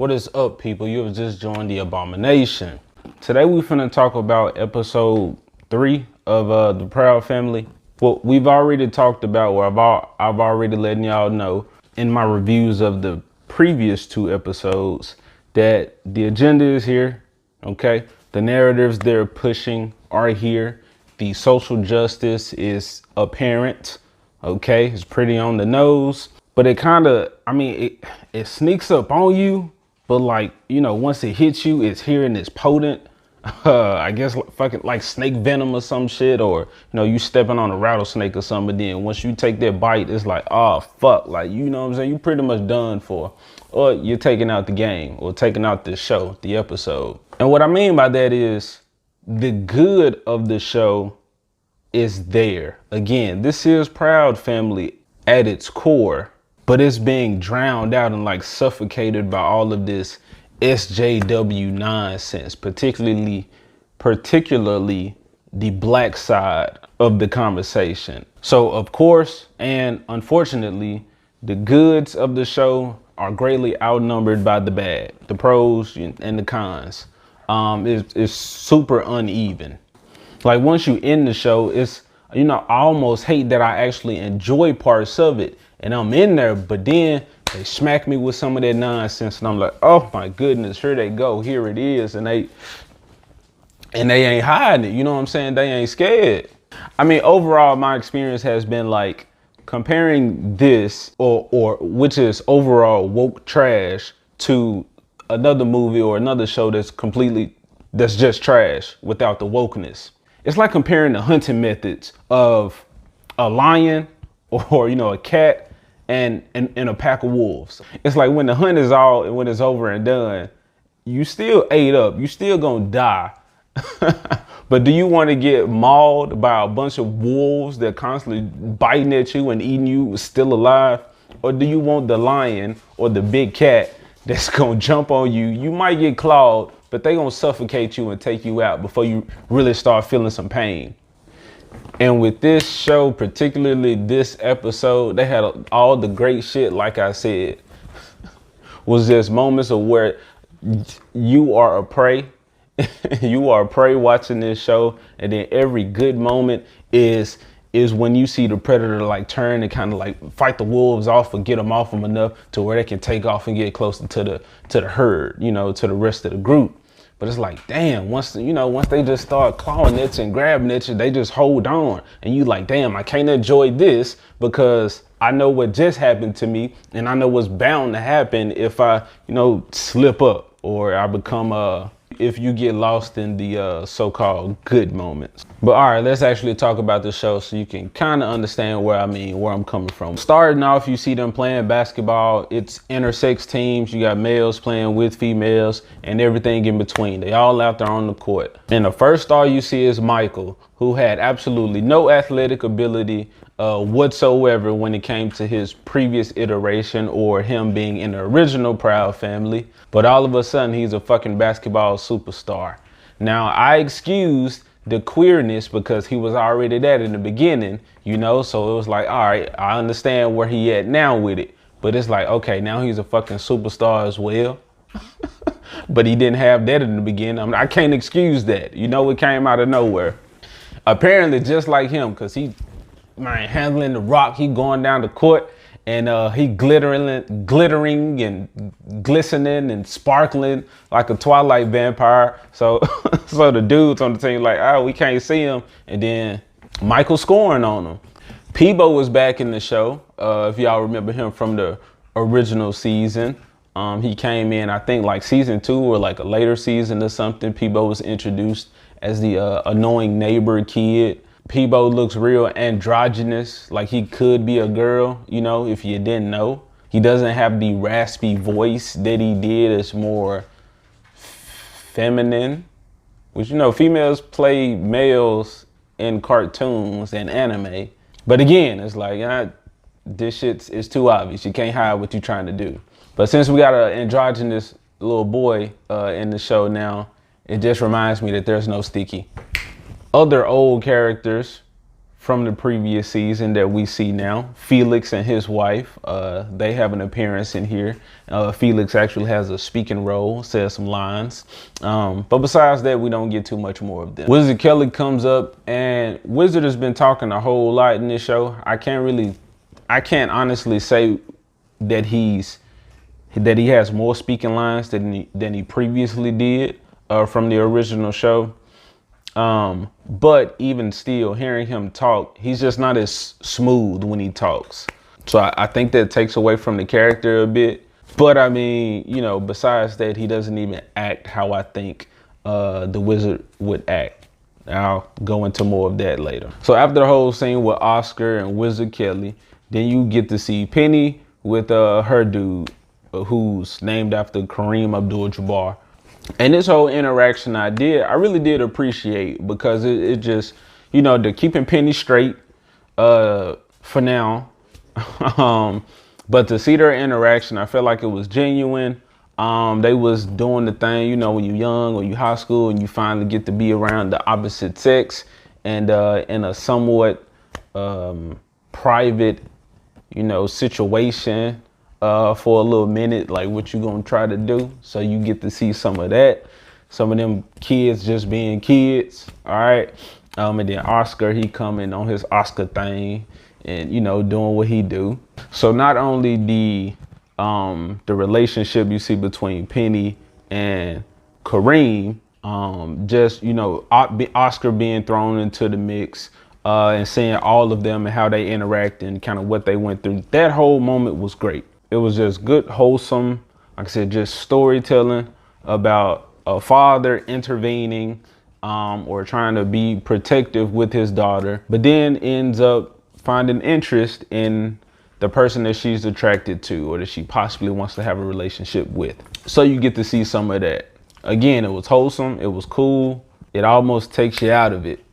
What is up, people? You have just joined the Abomination. Today we finna talk about episode 3 of the Proud Family. Well, we've already talked about, or I've already letting y'all know in my reviews of the previous 2 episodes that the agenda is here, okay? The narratives they're pushing are here. The social justice is apparent, okay? It's pretty on the nose, but it kind of, it sneaks up on you. But like, once it hits you, it's here and it's potent. I guess fucking like snake venom or some shit, or you stepping on a rattlesnake or something. Then once you take that bite, it's like, oh fuck, like what I'm saying, you pretty much done for, or you're taking out the game or taking out the show, the episode. And what I mean by that is the good of the show is there. Again, this is Proud Family at its core. But it's being drowned out and like suffocated by all of this SJW nonsense, particularly the black side of the conversation. So of course, and unfortunately, the goods of the show are greatly outnumbered by the bad, the pros and the cons. It's super uneven. Like once you end the show, it's, I almost hate that I actually enjoy parts of it. And I'm in there, but then they smack me with some of that nonsense, and I'm like, oh my goodness, here they go, here it is, and they ain't hiding it. You know what I'm saying? They ain't scared. I mean, overall, my experience has been like comparing this, or which is overall woke trash, to another movie or another show that's just trash without the wokeness. It's like comparing the hunting methods of a lion or a cat and a pack of wolves. It's like when the hunt is all and when it's over and done, you still ate up, you still gonna die. But do you want to get mauled by a bunch of wolves that constantly biting at you and eating you still alive? Or do you want the lion or the big cat that's gonna jump on you? You might get clawed, but they gonna suffocate you and take you out before you really start feeling some pain. And with this show, particularly this episode, they had all the great shit, like I said, was just moments of where you are a prey. You are a prey watching this show. And then every good moment is when you see the predator like turn and kind of like fight the wolves off or get them off them enough to where they can take off and get closer to the herd, to the rest of the group. But it's like, damn, once they just start clawing it and grabbing it, they just hold on. And you like, damn, I can't enjoy this because I know what just happened to me. And I know what's bound to happen if I, slip up or I become, if you get lost in the so-called good moments. But all right, let's actually talk about the show so you can kind of understand where I'm coming from. Starting off, you see them playing basketball. It's intersex teams. You got males playing with females and everything in between. They all out there on the court. And the first star you see is Michael, who had absolutely no athletic ability whatsoever when it came to his previous iteration or him being in the original Proud Family. But all of a sudden, he's a fucking basketball superstar. Now, I excused the queerness because he was already that in the beginning, so it was like, all right, I understand where he at now with it. But it's like, okay, now he's a fucking superstar as well. But he didn't have that in the beginning. I can't excuse that. It came out of nowhere. Apparently, just like him, because he, handling the rock, he going down the court and he glittering and glistening and sparkling like a Twilight vampire. So so the dudes on the team like, oh, we can't see him. And then Michael scoring on him. Peebo was back in the show. If y'all remember him from the original season. He came in, I think like season 2 or like a later season or something. Peebo was introduced as the annoying neighbor kid. Peebo looks real androgynous, like he could be a girl, if you didn't know. He doesn't have the raspy voice that he did. It's more feminine, which, females play males in cartoons and anime. But again, it's like, this shit is too obvious. You can't hide what you're trying to do. But since we got an androgynous little boy in the show now, it just reminds me that there's no Sticky. Other old characters from the previous season that we see now. Felix and his wife, they have an appearance in here. Felix actually has a speaking role, says some lines. But besides that, we don't get too much more of them. Wizard Kelly comes up, and Wizard has been talking a whole lot in this show. I can't honestly say that he has more speaking lines than he previously did from the original show. But even still, hearing him talk, he's just not as smooth when he talks. So I think that takes away from the character a bit. But I mean, you know, besides that, he doesn't even act how I think the Wizard would act. I'll go into more of that later. So after the whole scene with Oscar and Wizard Kelly, then you get to see Penny with her dude, who's named after Kareem Abdul-Jabbar. And this whole interaction I really did appreciate, because it just, you know, they're keeping Penny straight for now. But to see their interaction, I felt like it was genuine. They was doing the thing, you know, when you're young or you high school and you finally get to be around the opposite sex, and in a somewhat private, you know, situation for a little minute, like what you gonna try to do. So you get to see some of that, some of them kids just being kids. All right. And then Oscar, he coming on his Oscar thing and, you know, doing what he do. So not only the relationship you see between Penny and Kareem, just, you know, Oscar being thrown into the mix, and seeing all of them and how they interact and kind of what they went through. That whole moment was great. It was just good, wholesome, like I said, just storytelling about a father intervening or trying to be protective with his daughter, but then ends up finding interest in the person that she's attracted to or that she possibly wants to have a relationship with. So you get to see some of that. Again, it was wholesome, it was cool. It almost takes you out of it.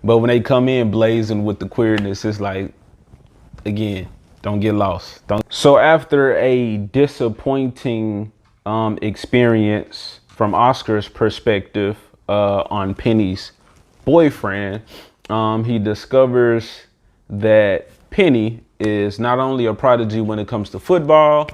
But when they come in blazing with the queerness, it's like, again, don't get lost. So after a disappointing experience from Oscar's perspective on Penny's boyfriend, he discovers that Penny is not only a prodigy when it comes to football,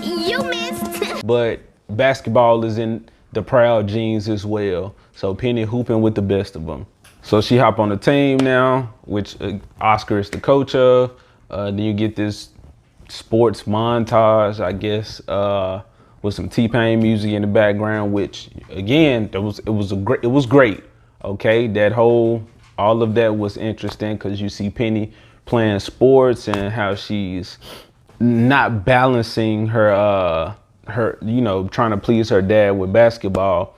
you missed, but basketball is in the proud genes as well. So Penny hooping with the best of them. So she hop on the team now, which Oscar is the coach of. Then you get this sports montage, I guess, with some T-Pain music in the background, which again, it was great. Okay, all of that was interesting, because you see Penny playing sports and how she's not balancing her, you know, trying to please her dad with basketball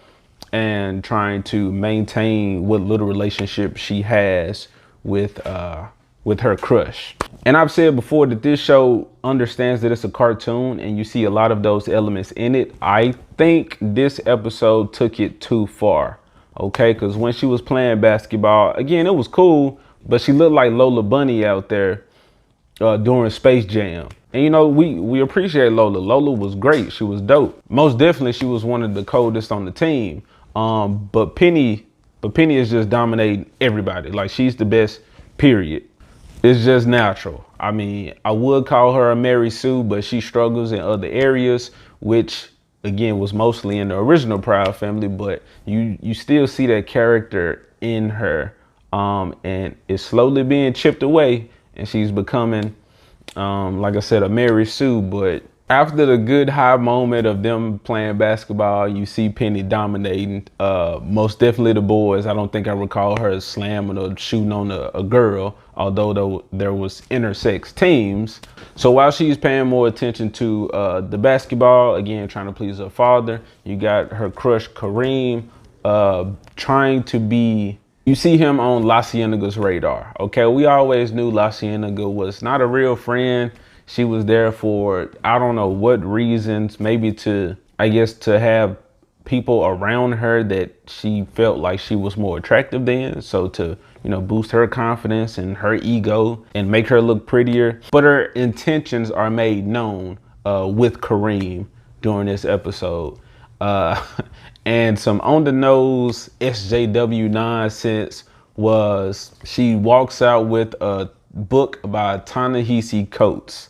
and trying to maintain what little relationship she has with her crush. And I've said before that this show understands that it's a cartoon and you see a lot of those elements in it. I think this episode took it too far, okay? Because when she was playing basketball, again, it was cool, but she looked like Lola Bunny out there during Space Jam. And you know, we appreciate Lola. Lola was great. She was dope. Most definitely, she was one of the coldest on the team. But Penny is just dominating everybody. Like, she's the best, period. It's just natural. I mean, I would call her a Mary Sue, but she struggles in other areas, which again was mostly in the original Proud Family, but you still see that character in her. And it's slowly being chipped away, and she's becoming, like I said, a Mary Sue. But after the good high moment of them playing basketball, you see Penny dominating, most definitely the boys. I don't think I recall her slamming or shooting on a girl, although there was intersex teams. So while she's paying more attention to the basketball, again, trying to please her father, you got her crush Kareem trying to be, you see him on La Cienaga's radar. Okay, we always knew La Cienega was not a real friend. She was there for, I don't know what reasons, maybe to have people around her that she felt like she was more attractive than. So to, you know, boost her confidence and her ego and make her look prettier. But her intentions are made known with Kareem during this episode. Uh, and some on the nose SJW nonsense was she walks out with a book by Ta-Nehisi Coates.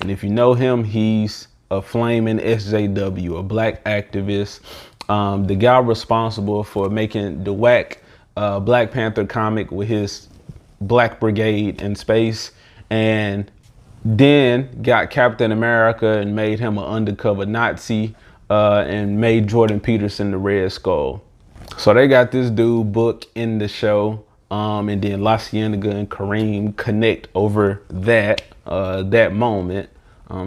And if you know him, he's a flaming SJW, a black activist. The guy responsible for making the whack Black Panther comic with his Black Brigade in space, and then got Captain America and made him an undercover Nazi, and made Jordan Peterson the Red Skull. So they got this dude book in the show, and then La Cienega and Kareem connect over that moment.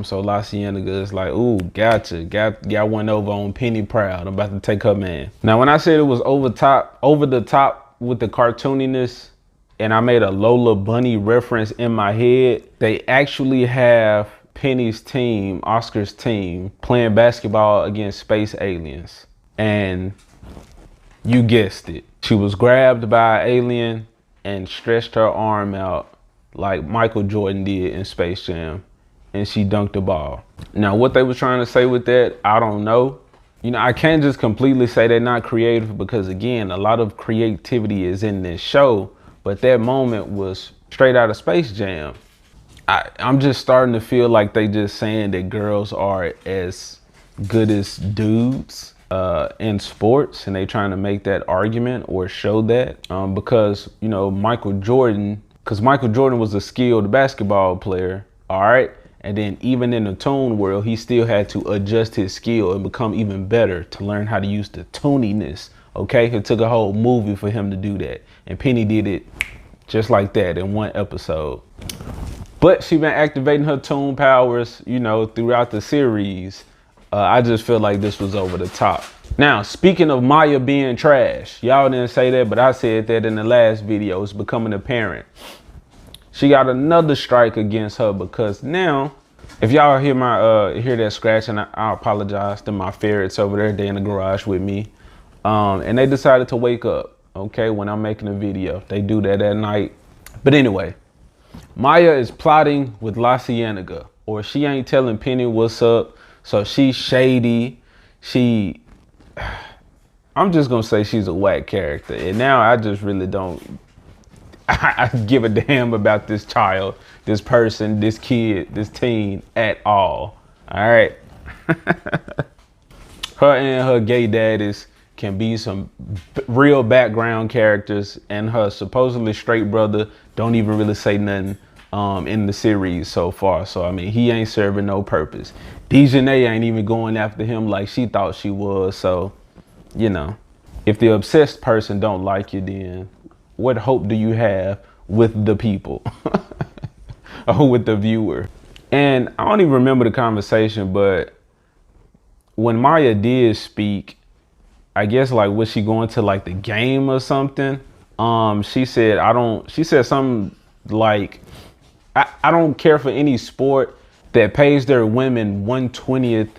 So La Cienega is like, ooh, gotcha, got one over on Penny Proud. I'm about to take her man. Now, when I said it was over the top with the cartooniness, and I made a Lola Bunny reference in my head, they actually have Penny's team, Oscar's team, playing basketball against space aliens. And you guessed it. She was grabbed by an alien and stretched her arm out like Michael Jordan did in Space Jam, and she dunked the ball. Now, what they were trying to say with that, I don't know. You know, I can't just completely say they're not creative, because again, a lot of creativity is in this show, but that moment was straight out of Space Jam. I'm just starting to feel like they just saying that girls are as good as dudes in sports, and they trying to make that argument or show that because, you know, Michael Jordan was a skilled basketball player, all right? And then even in the toon world, he still had to adjust his skill and become even better to learn how to use the tooniness, okay? It took a whole movie for him to do that. And Penny did it just like that in one episode. But she been activating her toon powers, you know, throughout the series. I just feel like this was over the top. Now, speaking of Maya being trash, y'all didn't say that, but I said that in the last video. It's becoming apparent. She got another strike against her, because now, if y'all hear my hear that scratching, I apologize to my ferrets over there. They in the garage with me, and they decided to wake up. Okay, when I'm making a video, they do that at night. But anyway, Maya is plotting with La Cienega, or she ain't telling Penny what's up. So she's shady. I'm just gonna say she's a whack character, and now I just really don't. I give a damn about this child, this person, this kid, this teen at all. All right. Her and her gay daddies can be some real background characters, and her supposedly straight brother don't even really say nothing in the series so far. So, I mean, he ain't serving no purpose. Dejanay ain't even going after him like she thought she was. So, you know, if the obsessed person don't like you, then what hope do you have with the people or with the viewer? And I don't even remember the conversation, but when Maya did speak, I guess like, was she going to like the game or something? She said, she said something like, I don't care for any sport that pays their women 1/20th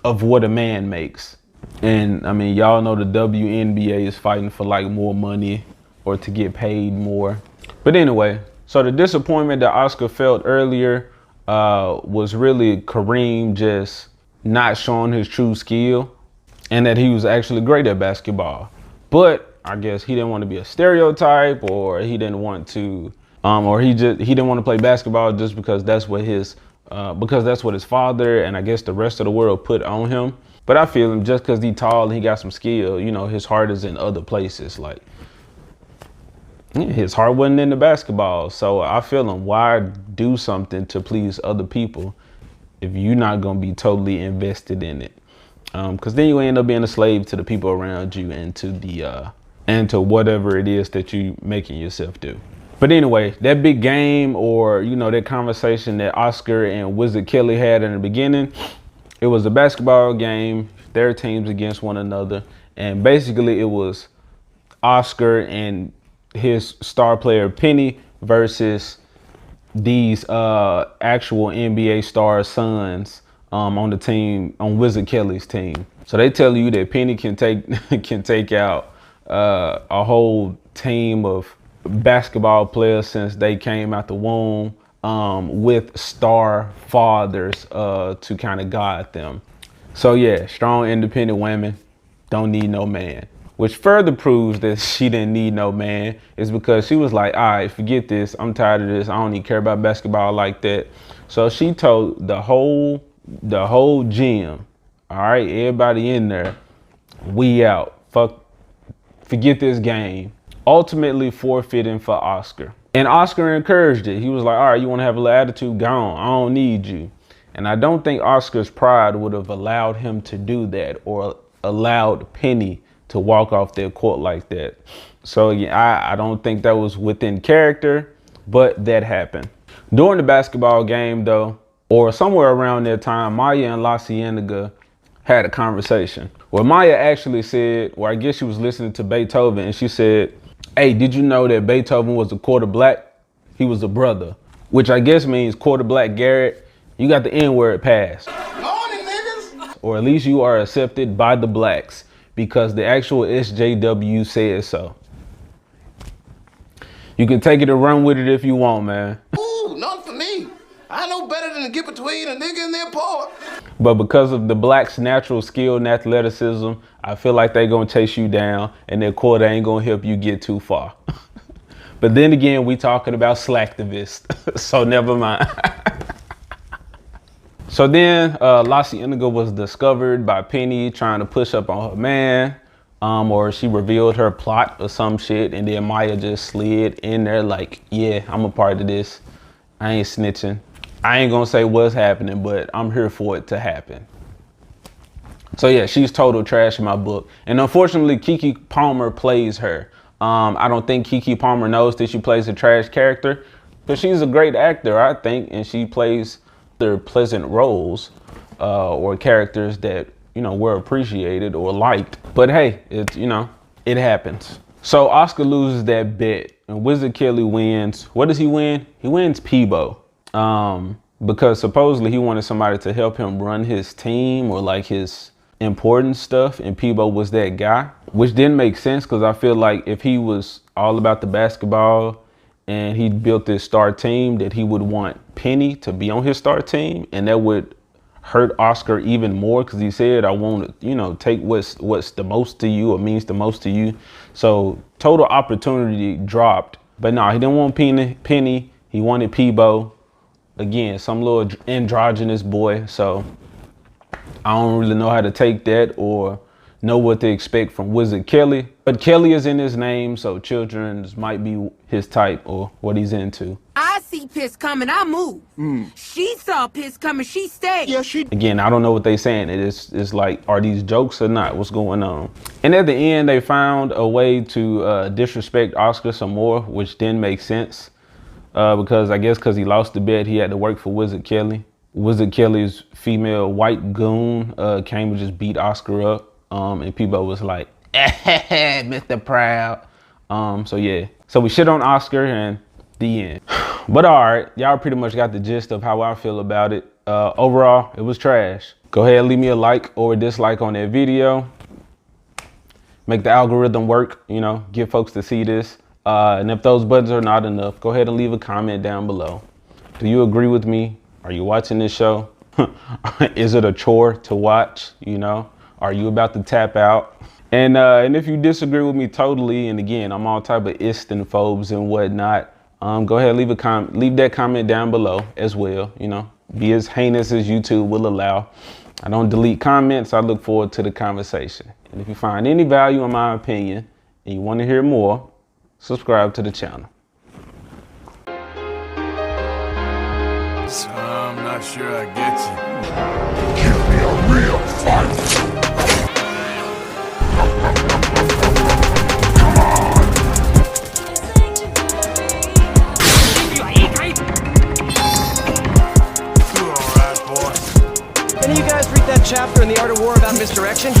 of what a man makes. And I mean, y'all know the WNBA is fighting for like more money or to get paid more. But anyway, so the disappointment that Oscar felt earlier was really Kareem just not showing his true skill, and that he was actually great at basketball. But I guess he didn't want to be a stereotype, or he didn't want to, or he didn't want to play basketball just because that's what his father and I guess the rest of the world put on him. But I feel him, just because he's tall and he got some skill, you know, his heart is in other places. Like, his heart wasn't in the basketball. So I feel him. Why do something to please other people if you're not going to be totally invested in it? Because then you end up being a slave to the people around you and to whatever it is that you making yourself do. But anyway, that big game, or, you know, that conversation that Oscar and Wizard Kelly had in the beginning, it was a basketball game, their teams against one another. And basically it was Oscar and his star player Penny versus these actual NBA star sons on the team, on Wizard Kelly's team. So they tell you that Penny can take out a whole team of basketball players since they came out the womb, with star fathers to kind of guide them. So yeah, strong, independent women don't need no man. Which further proves that she didn't need no man is because she was like, all right, forget this. I'm tired of this. I don't even care about basketball like that. So she told the whole gym, all right, everybody in there, we out. Forget this game. Ultimately forfeiting for Oscar. And Oscar encouraged it. He was like, all right, you want to have a little attitude? Go on. I don't need you. And I don't think Oscar's pride would have allowed him to do that or allowed Penny to walk off their court like that. So again, I don't think that was within character, but that happened. During the basketball game though, or somewhere around that time, Maya and La Cienega had a conversation where Maya actually said, or I guess she was listening to Beethoven, and she said, hey, did you know that Beethoven was a quarter black? He was a brother, which I guess means quarter black Garrett. You got the N-word passed. Morning, niggas. Or at least you are accepted by the blacks because the actual SJW says so. You can take it and run with it if you want, man. Ooh, not for me. I know better than to get between a nigga and their part. But because of the blacks' natural skill and athleticism, I feel like they're gonna chase you down and their quarter ain't gonna help you get too far. But then again, we talking about slacktivists, so never mind. So then La Cienega was discovered by Penny trying to push up on her man, or she revealed her plot or some shit, and then Maya just slid in there like, yeah, I'm a part of this. I ain't snitching. I ain't gonna say what's happening, but I'm here for it to happen. So yeah, she's total trash in my book. And unfortunately, Keke Palmer plays her. I don't think Keke Palmer knows that she plays a trash character, but she's a great actor, I think, and she plays their pleasant roles or characters that, you know, were appreciated or liked. But hey, it's, you know, it happens. So Oscar loses that bet and Wizard Kelly wins. What does he win? He wins Peebo. Because supposedly he wanted somebody to help him run his team or like his important stuff, and Peebo was that guy, which didn't make sense because I feel like if he was all about the basketball and he built this star team, that he would want Penny to be on his star team, and that would hurt Oscar even more because he said, I want to, you know, take what's the most to you or means the most to you. So total opportunity dropped. But no, he didn't want Penny. He wanted Peebo. Again, some little androgynous boy. So I don't really know how to take that or know what to expect from Wizard Kelly. But Kelly is in his name, so children might be his type or what he's into. I see piss coming, I move. She saw piss coming, she stayed. Yeah, she. Again, I don't know what they saying. It's like, are these jokes or not? What's going on? And at the end, they found a way to disrespect Oscar some more, which didn't make sense. Because I guess because he lost the bet, he had to work for Wizard Kelly. Wizard Kelly's female white goon came and just beat Oscar up. And Peebo was like, Mr. Proud. So yeah, so we shit on Oscar and the end. But all right, y'all pretty much got the gist of how I feel about it. Overall, it was trash. Go ahead and leave me a like or a dislike on that video. Make the algorithm work, you know, get folks to see this. And if those buttons are not enough, go ahead and leave a comment down below. Do you agree with me? Are you watching this show? Is it a chore to watch? You know, are you about to tap out? And if you disagree with me totally, and again, I'm all type of phobes and whatnot, go ahead, leave that comment down below as well. You know, be as heinous as YouTube will allow. I don't delete comments. I look forward to the conversation. And if you find any value in my opinion and you want to hear more, subscribe to the channel. So I'm not sure I get you. Give me a real fight. You all right, boy? Any of you guys read that chapter in The Art of War about misdirection?